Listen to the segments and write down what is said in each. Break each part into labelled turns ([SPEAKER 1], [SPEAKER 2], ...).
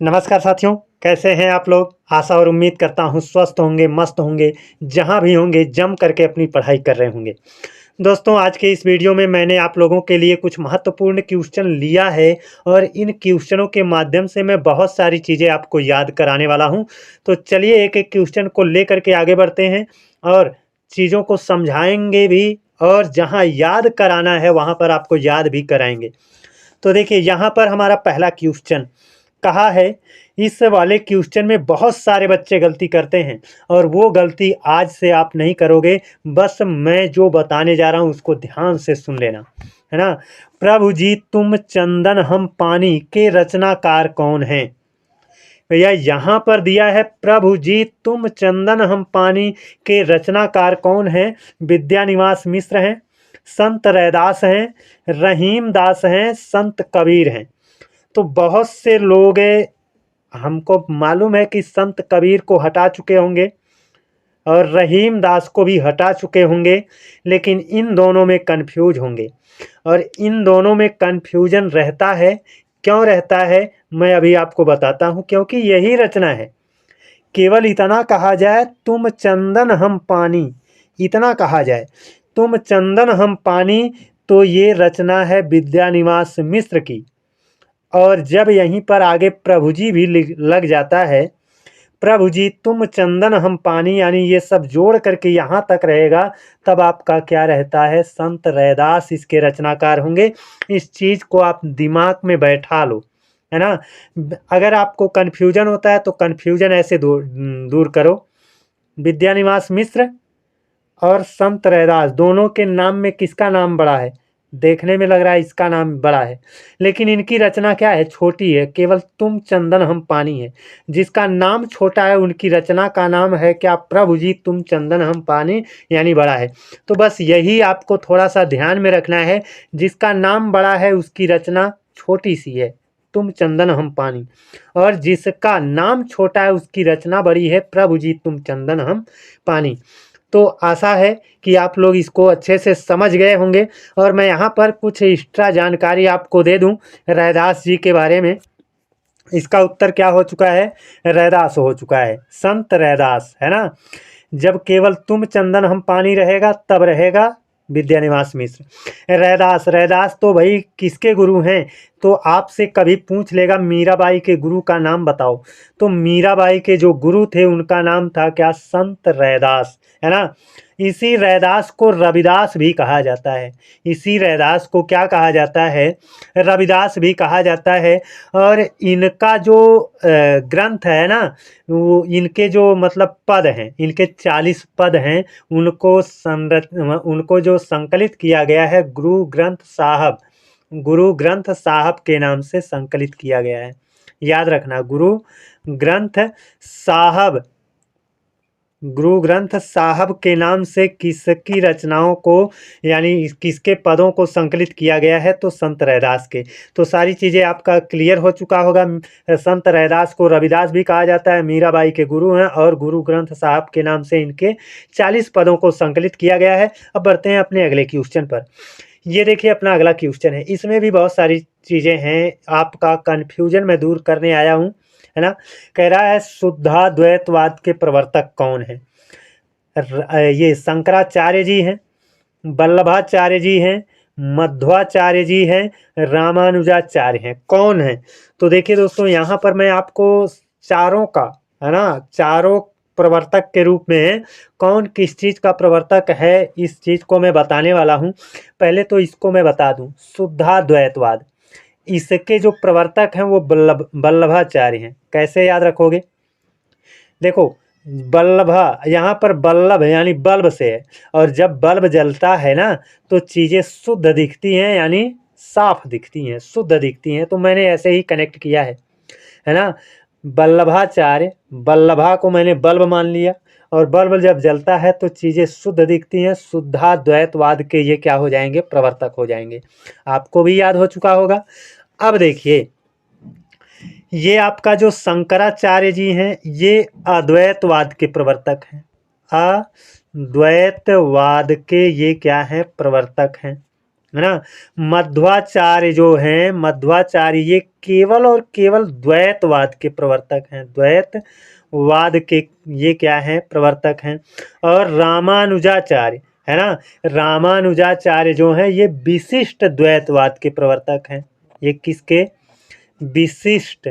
[SPEAKER 1] नमस्कार साथियों, कैसे हैं आप लोग? आशा और उम्मीद करता हूँ स्वस्थ होंगे, मस्त होंगे, जहाँ भी होंगे जम करके अपनी पढ़ाई कर रहे होंगे। दोस्तों, आज के इस वीडियो में मैंने आप लोगों के लिए कुछ महत्वपूर्ण क्वेश्चन लिया है और इन क्वेश्चनों के माध्यम से मैं बहुत सारी चीज़ें आपको याद कराने वाला हूँ। तो चलिए एक-एक क्वेश्चन को लेकर के आगे बढ़ते हैं और चीज़ों को समझाएँगे भी और जहाँ याद कराना है वहाँ पर आपको याद भी कराएँगे। तो देखिए यहाँ पर हमारा पहला क्वेश्चन कहा है, इस वाले क्वेश्चन में बहुत सारे बच्चे गलती करते हैं और वो गलती आज से आप नहीं करोगे। बस मैं जो बताने जा रहा हूँ उसको ध्यान से सुन लेना, है ना? प्रभु जी तुम चंदन हम पानी के रचनाकार कौन हैं? भैया यहाँ पर दिया है प्रभु जी तुम चंदन हम पानी के रचनाकार कौन हैं? विद्यानिवास मिश्र हैं, संत रैदास हैं, रहीम दास हैं, संत कबीर हैं। तो बहुत से लोग हमको मालूम है कि संत कबीर को हटा चुके होंगे और रहीम दास को भी हटा चुके होंगे, लेकिन इन दोनों में कन्फ्यूज होंगे और इन दोनों में कन्फ्यूजन रहता है। क्यों रहता है मैं अभी आपको बताता हूँ, क्योंकि यही रचना है। केवल इतना कहा जाए तुम चंदन हम पानी, इतना कहा जाए तुम चंदन हम पानी, तो ये रचना है विद्यानिवास मिश्र की। और जब यहीं पर आगे प्रभु जी भी लग जाता है, प्रभु जी तुम चंदन हम पानी, यानी ये सब जोड़ करके यहाँ तक रहेगा, तब आपका क्या रहता है? संत रैदास इसके रचनाकार होंगे। इस चीज़ को आप दिमाग में बैठा लो, है ना? अगर आपको कन्फ्यूजन होता है तो कन्फ्यूजन ऐसे दूर करो। विद्यानिवास मिश्र और संत रैदास दोनों के नाम में किसका नाम बड़ा है? देखने में लग रहा है इसका नाम बड़ा है, लेकिन इनकी रचना क्या है? छोटी है। केवल तुम चंदन हम पानी है। जिसका नाम छोटा है उनकी रचना का नाम है क्या? प्रभु जी तुम चंदन हम पानी, यानी बड़ा है। तो बस यही आपको थोड़ा सा ध्यान में रखना है। जिसका नाम बड़ा है उसकी रचना छोटी सी है, तुम चंदन हम पानी, और जिसका नाम छोटा है उसकी रचना बड़ी है, प्रभु जी तुम चंदन हम पानी। तो आशा है कि आप लोग इसको अच्छे से समझ गए होंगे और मैं यहाँ पर कुछ एक्स्ट्रा जानकारी आपको दे दूँ रैदास जी के बारे में। इसका उत्तर क्या हो चुका है? रैदास हो चुका है, संत रैदास, है ना? जब केवल तुम चंदन हम पानी रहेगा तब रहेगा विद्यानिवास मिश्र। रैदास, रैदास तो भाई किसके गुरु हैं? तो आपसे कभी पूछ लेगा मीराबाई के गुरु का नाम बताओ, तो मीराबाई के जो गुरु थे उनका नाम था क्या? संत रैदास, है ना? इसी रैदास को रविदास भी कहा जाता है। इसी रैदास को क्या कहा जाता है? रविदास भी कहा जाता है। और इनका जो ग्रंथ है ना, वो इनके जो मतलब पद हैं, इनके 40 पद हैं, उनको जो संकलित किया गया है गुरु ग्रंथ साहब, गुरु ग्रंथ साहब के नाम से संकलित किया गया है। याद रखना, गुरु ग्रंथ साहब, गुरु ग्रंथ साहब के नाम से किसकी रचनाओं को, यानी किसके पदों को संकलित किया गया है? तो संत रैदास के। तो सारी चीज़ें आपका क्लियर हो चुका होगा। संत रैदास को रविदास भी कहा जाता है, मीराबाई के गुरु हैं और गुरु ग्रंथ साहब के नाम से इनके 40 पदों को संकलित किया गया है। अब बढ़ते हैं अपने अगले क्वेश्चन पर। ये देखिए अपना अगला क्वेश्चन है, इसमें भी बहुत सारी चीज़ें हैं, आपका कन्फ्यूजन मैं दूर करने आया हूँ, है ना? कह रहा है शुद्धाद्वैतवाद के प्रवर्तक कौन है? ये शंकराचार्य जी हैं, वल्लभाचार्य जी हैं, मध्वाचार्य जी हैं, रामानुजाचार्य हैं। कौन है? तो देखिए दोस्तों, यहाँ पर मैं आपको चारों का, है ना, चारों प्रवर्तक के रूप में कौन किस चीज़ का प्रवर्तक है इस चीज़ को मैं बताने वाला हूँ। पहले तो इसको मैं बता दूँ, शुद्धाद्वैतवाद, इसके जो प्रवर्तक हैं वो वल्लभाचार्य हैं। कैसे याद रखोगे? देखो, बल्लभा, यहाँ पर बल्लभ यानी बल्ब से है, और जब बल्ब जलता है ना तो चीज़ें शुद्ध दिखती हैं, यानी साफ दिखती हैं, शुद्ध दिखती हैं। तो मैंने ऐसे ही कनेक्ट किया है ना? वल्लभाचार्य, वल्लभा को मैंने बल्ब मान लिया, और बल्ब जब जलता है तो चीज़ें शुद्ध दिखती हैं। शुद्धाद्वैतवाद के ये क्या हो जाएंगे? प्रवर्तक हो जाएंगे। आपको भी याद हो चुका होगा। अब देखिए, ये आपका जो शंकराचार्य जी हैं, ये अद्वैतवाद के प्रवर्तक हैं। अद्वैतवाद के ये क्या हैं? प्रवर्तक हैं। है ना। मध्वाचार्य जो हैं, मध्वाचार्य ये केवल और केवल द्वैतवाद के प्रवर्तक हैं, द्वैतवाद के ये क्या हैं, प्रवर्तक हैं। और रामानुजाचार्य है ना, रामानुजाचार्य जो हैं ये विशिष्ट द्वैतवाद के प्रवर्तक हैं। ये किसके, विशिष्ट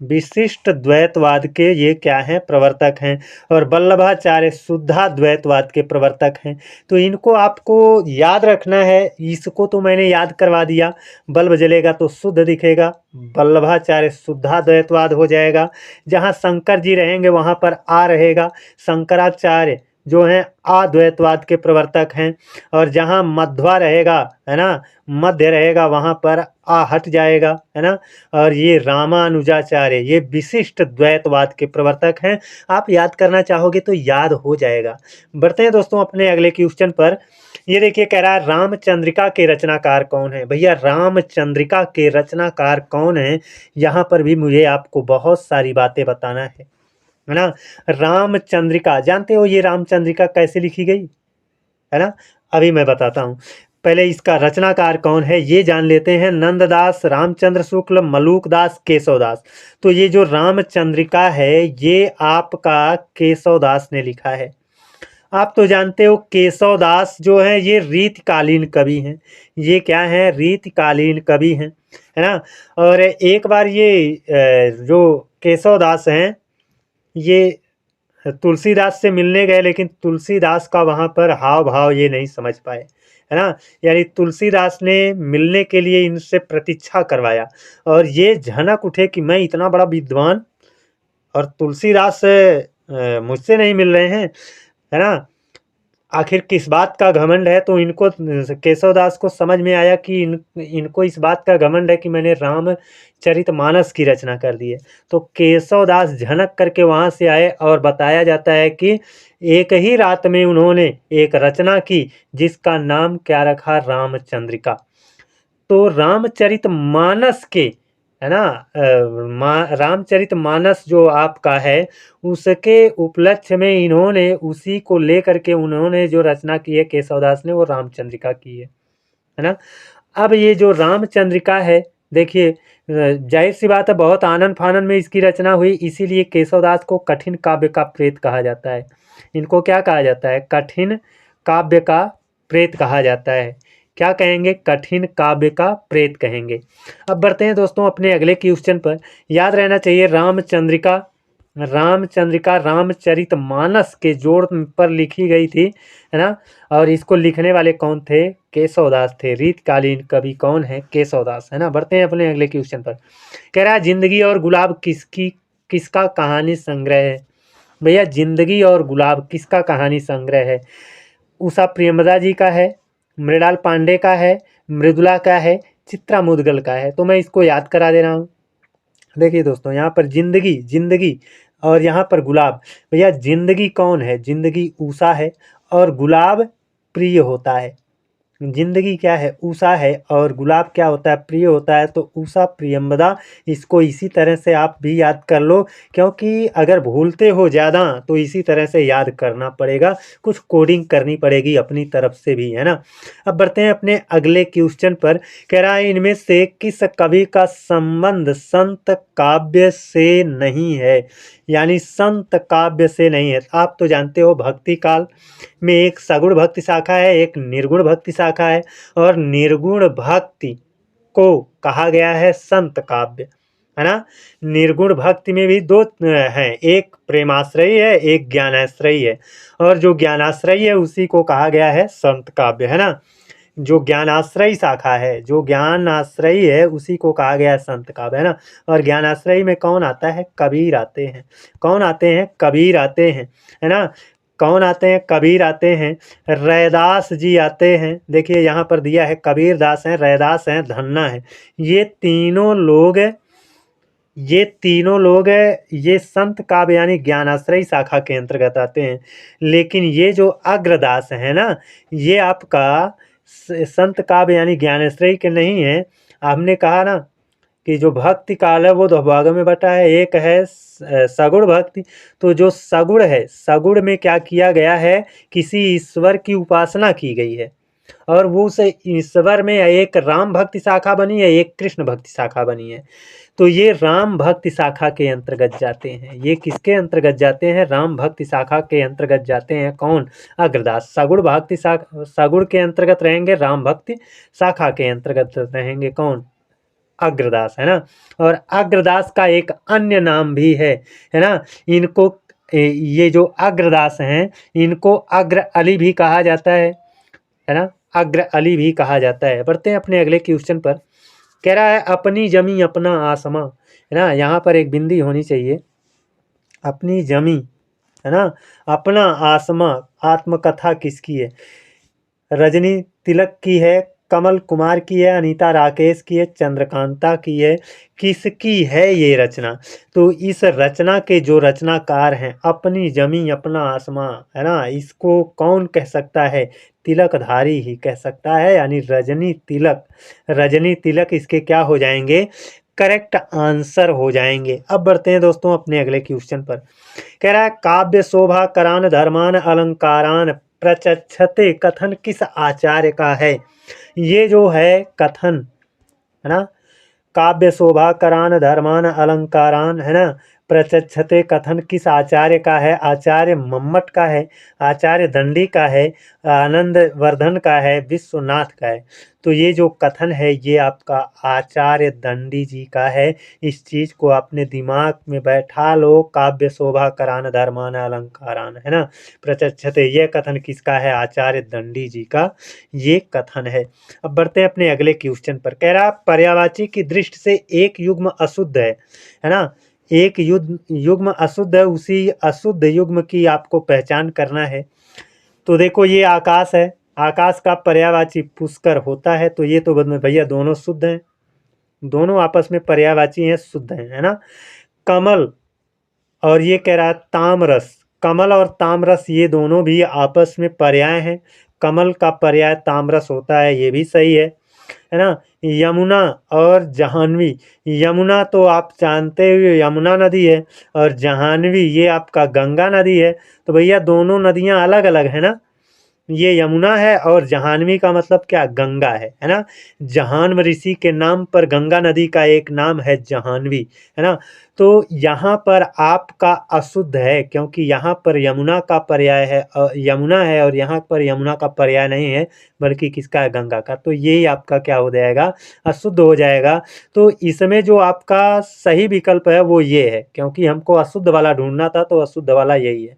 [SPEAKER 1] विशिष्ट द्वैतवाद के ये क्या हैं, प्रवर्तक हैं। और वल्लभाचार्य शुद्धाद्वैतवाद के प्रवर्तक हैं। तो इनको आपको याद रखना है। इसको तो मैंने याद करवा दिया, बल्ब जलेगा तो शुद्ध दिखेगा, वल्लभाचार्य शुद्धाद्वैतवाद हो जाएगा। जहाँ शंकर जी रहेंगे वहाँ पर आ रहेगा, शंकराचार्य जो हैं अद्वैतवाद के प्रवर्तक हैं। और जहाँ मध्वा रहेगा, है ना, मध्य रहेगा, वहाँ पर आ हट जाएगा, है ना। और ये रामानुजाचार्य ये विशिष्ट द्वैतवाद के प्रवर्तक हैं। आप याद करना चाहोगे तो याद हो जाएगा। बढ़ते हैं दोस्तों अपने अगले क्वेश्चन पर। ये देखिए कह रहा है रामचंद्रिका के रचनाकार कौन है। भैया रामचंद्रिका के रचनाकार कौन है, यहाँ पर भी मुझे आपको बहुत सारी बातें बताना है ना। रामचंद्रिका जानते हो ये रामचंद्रिका कैसे लिखी गई, है ना, अभी मैं बताता हूँ। पहले इसका रचनाकार कौन है ये जान लेते हैं। नंददास, रामचंद्र शुक्ल, मलूकदास, केशवदास। तो ये जो रामचंद्रिका है ये आपका केशवदास ने लिखा है। आप तो जानते हो केशवदास जो है ये रीतकालीन कवि हैं। ये क्या है, रीतकालीन कवि हैं, है ना। और एक बार ये जो केशवदास हैं ये तुलसीदास से मिलने गए, लेकिन तुलसीदास का वहाँ पर हाव भाव ये नहीं समझ पाए, है ना। यानी तुलसीदास ने मिलने के लिए इनसे प्रतीक्षा करवाया और ये झनक उठे कि मैं इतना बड़ा विद्वान और तुलसीदास मुझसे नहीं मिल रहे हैं, है ना। आखिर किस बात का घमंड है। तो इनको केशवदास को समझ में आया कि इनको इस बात का घमंड है कि मैंने रामचरितमानस की रचना कर दी है। तो केशवदास झनक करके वहाँ से आए और बताया जाता है कि एक ही रात में उन्होंने एक रचना की जिसका नाम क्या रखा, रामचंद्रिका। तो रामचरितमानस के, है ना, रामचरितमानस जो आपका है उसके उपलक्ष्य में इन्होंने उसी को लेकर के उन्होंने जो रचना की है केशवदास ने, वो रामचंद्रिका की है ना। अब ये जो रामचंद्रिका है देखिए, जाहिर सी बात है बहुत आनन फानन में इसकी रचना हुई, इसीलिए केशवदास को कठिन काव्य का प्रेत कहा जाता है। इनको क्या कहा जाता है, कठिन काव्य का प्रेत कहा जाता है। क्या कहेंगे, कठिन काव्य का प्रेत कहेंगे। अब बढ़ते हैं दोस्तों अपने अगले क्वेश्चन पर। याद रहना चाहिए रामचंद्रिका रामचरितमानस के जोड़ पर लिखी गई थी, है ना। और इसको लिखने वाले कौन थे, केशवदास थे। रीतकालीन कवि कौन है, केशवदास, है ना। बढ़ते हैं अपने अगले क्वेश्चन पर। कह रहा है जिंदगी और गुलाब किसका कहानी संग्रह है। भैया जिंदगी और गुलाब किसका कहानी संग्रह है, उषा प्रियमदा जी का है, मृणाल पांडे का है, मृदुला का है, चित्रा मुदगल का है। तो मैं इसको याद करा दे रहा हूँ। देखिए दोस्तों यहाँ पर जिंदगी और यहाँ पर गुलाब। भैया जिंदगी कौन है, जिंदगी उषा है और गुलाब प्रिय होता है। जिंदगी क्या है, उषा है और गुलाब क्या होता है, प्रिय होता है। तो उषा प्रियंवदा, इसको इसी तरह से आप भी याद कर लो, क्योंकि अगर भूलते हो ज़्यादा तो इसी तरह से याद करना पड़ेगा, कुछ कोडिंग करनी पड़ेगी अपनी तरफ से भी, है ना। अब बढ़ते हैं अपने अगले क्वेश्चन पर। कह रहा है इनमें से किस कवि का संबंध संत काव्य से नहीं है, यानी संत काव्य से नहीं है। आप तो जानते हो भक्ति काल में एक सगुण भक्ति शाखा है, एक निर्गुण भक्ति शाखा है, और निर्गुण भक्ति को कहा गया है संत काव्य, है ना। निर्गुण भक्ति में भी दो हैं, एक प्रेमाश्रयी है, एक ज्ञानाश्रयी है, और जो ज्ञानाश्रयी है उसी को कहा गया है संत काव्य, है ना। जो ज्ञानाश्रयी शाखा है, जो ज्ञानाश्रयी है उसी को कहा गया है संत काव्य, है ना। और ज्ञानाश्रयी में कौन आता है, कबीर आते हैं। कौन आते हैं, कबीर आते हैं, है ना। कौन आते हैं, कबीर आते हैं, रैदास जी आते हैं। देखिए यहाँ पर दिया है कबीर दास हैं, रैदास हैं, धन्ना है। ये तीनों लोग ये संत काव्य यानी ज्ञानाश्रयी शाखा के अंतर्गत आते हैं। लेकिन ये जो अग्रदास है ना, ये आपका संत काव्य यानी ज्ञानाश्रयी के नहीं है। हमने कहा ना कि जो भक्ति काल है वो दो भागों में बटा है, एक है सगुण भक्ति। तो जो सगुण है, सगुण में क्या किया गया है, किसी ईश्वर की उपासना की गई है, और वो उस ईश्वर में एक राम भक्ति शाखा बनी है, एक कृष्ण भक्ति शाखा बनी है। तो ये राम भक्ति शाखा के अंतर्गत जाते हैं। ये किसके अंतर्गत जाते हैं? राम भक्ति शाखा के अंतर्गत जाते हैं। कौन? अग्रदास। सगुण भक्ति शाखा, सगुण के अंतर्गत रहेंगे, राम भक्ति शाखा के अंतर्गत रहेंगे कौन? अग्रदास, है ना। और अग्रदास का एक अन्य नाम भी है ना। इनको ये जो अग्रदास हैं, इनको अग्र अली भी कहा जाता है ना। अग्र अली भी कहा जाता है। बढ़ते हैं अपने अगले क्वेश्चन पर। कह रहा है अपनी जमी अपना आसमां, है ना। यहाँ पर एक बिंदी होनी चाहिए। अपनी जमी, है ना, अपना आसमां। आत्मकथा किसकी है? रजनी तिलक की है, कमल कुमार की है, अनीता राकेश की है, चंद्रकांता की है। किसकी है ये रचना? तो इस रचना के जो रचनाकार हैं, अपनी जमी अपना आसमां, है ना, इसको कौन कह सकता है? तिलकधारी ही कह सकता है, यानी रजनी तिलक। रजनी तिलक इसके क्या हो जाएंगे? करेक्ट आंसर हो जाएंगे। अब बढ़ते हैं दोस्तों अपने अगले क्वेश्चन पर। कह रहा है काव्य शोभा करान धर्मान अलंकारान प्रचक्षते कथन किस आचार्य का है? ये जो है कथन, है ना, काव्य शोभा करान धर्मान अलंकारान, है ना, प्रचक्षते कथन किस आचार्य का है? आचार्य मम्मट का है, आचार्य दंडी का है, आनंद वर्धन का है, विश्वनाथ का है। तो ये जो कथन है ये आपका आचार्य दंडी जी का है। इस चीज को अपने दिमाग में बैठा लो। काव्य शोभा करान धर्मान अलंकारान, है ना, प्रचक्षते, ये कथन किसका है? आचार्य दंडी जी का ये कथन है। अब बढ़ते हैं अपने अगले क्वेश्चन पर। कह रहा पर्यायवाची की दृष्टि से एक युग्म अशुद्ध है ना। एक युग्म अशुद्ध है, उसी अशुद्ध युग्म की आपको पहचान करना है। तो देखो ये आकाश है, आकाश का पर्यायवाची पुष्कर होता है। तो ये तो भैया दोनों शुद्ध हैं, दोनों आपस में पर्यायवाची हैं, शुद्ध हैं, है ना। कमल और ये कह रहा है तामरस, कमल और तामरस ये दोनों भी आपस में पर्याय हैं। कमल का पर्याय तामरस होता है, ये भी सही है ना। यमुना और जाह्नवी, यमुना तो आप जानते हुए यमुना नदी है, और जाह्नवी ये आपका गंगा नदी है। तो भैया दोनों नदियां अलग अलग है ना। ये यमुना है और जाह्नवी का मतलब क्या? गंगा है ना। जाह्नव ऋषि के नाम पर गंगा नदी का एक नाम है जाह्नवी, है ना। तो यहाँ पर आपका अशुद्ध है, क्योंकि यहाँ पर यमुना का पर्याय है, यमुना है, और यहाँ पर यमुना का पर्याय नहीं है, बल्कि किसका है? गंगा का। तो यही आपका क्या हो जाएगा? अशुद्ध हो जाएगा। तो इसमें जो आपका सही विकल्प है वो ये है, क्योंकि हमको अशुद्ध वाला ढूंढना था, तो अशुद्ध वाला यही है।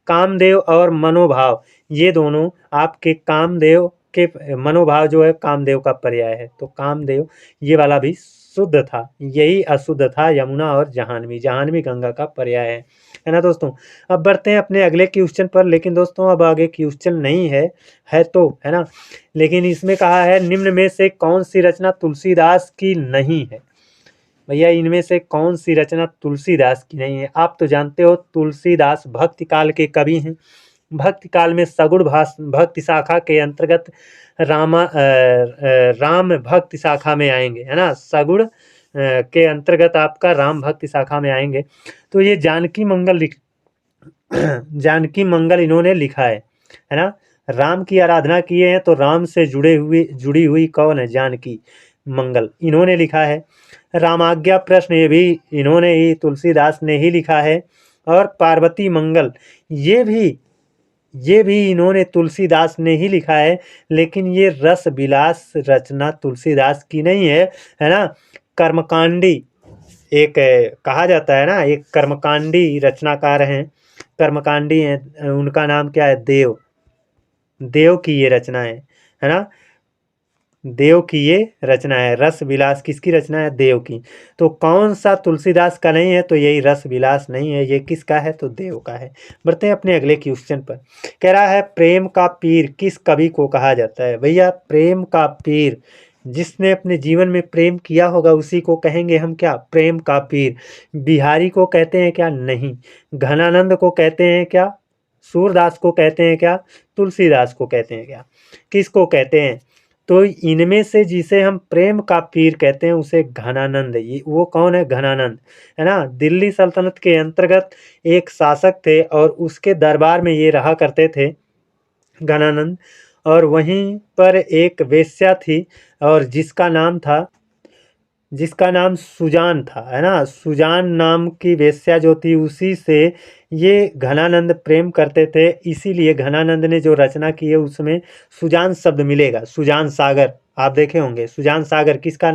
[SPEAKER 1] कामदेव और मनोभाव, ये दोनों आपके कामदेव के मनोभाव जो है कामदेव का पर्याय है। तो कामदेव ये वाला भी शुद्ध था, यही अशुद्ध था यमुना और जाह्नवी। जाह्नवी गंगा का पर्याय है ना दोस्तों। अब बढ़ते हैं अपने अगले क्वेश्चन पर। लेकिन दोस्तों अब आगे क्वेश्चन नहीं है तो, है ना। लेकिन इसमें कहा है निम्न में से कौन सी रचना तुलसीदास की नहीं है? भैया इनमें से कौन सी रचना तुलसीदास की नहीं है? आप तो जानते हो तुलसीदास भक्ति काल के कवि हैं। भक्ति काल में सगुण भक्ति शाखा के अंतर्गत राम भक्ति शाखा में आएंगे, है ना। सगुण के अंतर्गत आपका राम भक्ति शाखा में आएंगे। तो ये जानकी मंगल जानकी मंगल इन्होंने लिखा है ना। राम की आराधना किए हैं, तो राम से जुड़ी हुई कौन है? जानकी मंगल इन्होंने लिखा है। रामाज्ञा प्रश्न ये भी इन्होंने ही, तुलसीदास ने ही लिखा है। और पार्वती मंगल ये भी इन्होंने तुलसीदास ने ही लिखा है। लेकिन ये रस विलास रचना तुलसीदास की नहीं है ना। कर्मकांडी एक कहा जाता है ना, एक कर्मकांडी रचनाकार हैं, कर्मकांडी हैं, उनका नाम क्या है? देव की ये रचना है ना। देव की ये रचना है। रस विलास किसकी रचना है? देव की। तो कौन सा तुलसीदास का नहीं है? तो यही रस विलास नहीं है। ये किसका है? तो देव का है। बढ़ते हैं अपने अगले क्वेश्चन पर। कह रहा है प्रेम का पीर किस कवि को कहा जाता है? भैया प्रेम का पीर जिसने अपने जीवन में प्रेम किया होगा उसी को कहेंगे हम क्या? प्रेम का पीर। बिहारी को कहते हैं क्या? नहीं। घनानंद को कहते हैं क्या? सूरदास को कहते हैं क्या? तुलसीदास को कहते हैं क्या? किसको कहते हैं? तो इनमें से जिसे हम प्रेम का पीर कहते हैं उसे घनानंद, ये वो कौन है? घनानंद, है ना। दिल्ली सल्तनत के अंतर्गत एक शासक थे और उसके दरबार में ये रहा करते थे घनानंद। और वहीं पर एक वेश्या थी और जिसका नाम सुजान था, है ना। सुजान नाम की वेश्या जो थी, उसी से ये घनानंद प्रेम करते थे। इसीलिए घनानंद ने जो रचना की है उसमें सुजान शब्द मिलेगा। सुजान सागर आप देखे होंगे। सुजान सागर किसका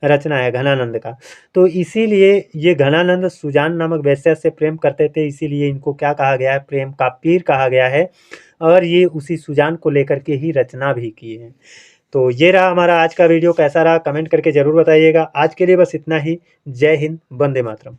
[SPEAKER 1] रचना है? घनानंद का। तो इसीलिए ये घनानंद सुजान नामक वेश्या से प्रेम करते थे, इसीलिए इनको क्या कहा गया है? प्रेम का पीर कहा गया है। और ये उसी सुजान को लेकर के ही रचना भी किए हैं। तो ये रहा हमारा आज का वीडियो। कैसा रहा कमेंट करके ज़रूर बताइएगा। आज के लिए बस इतना ही। जय हिंद, वंदे मातरम।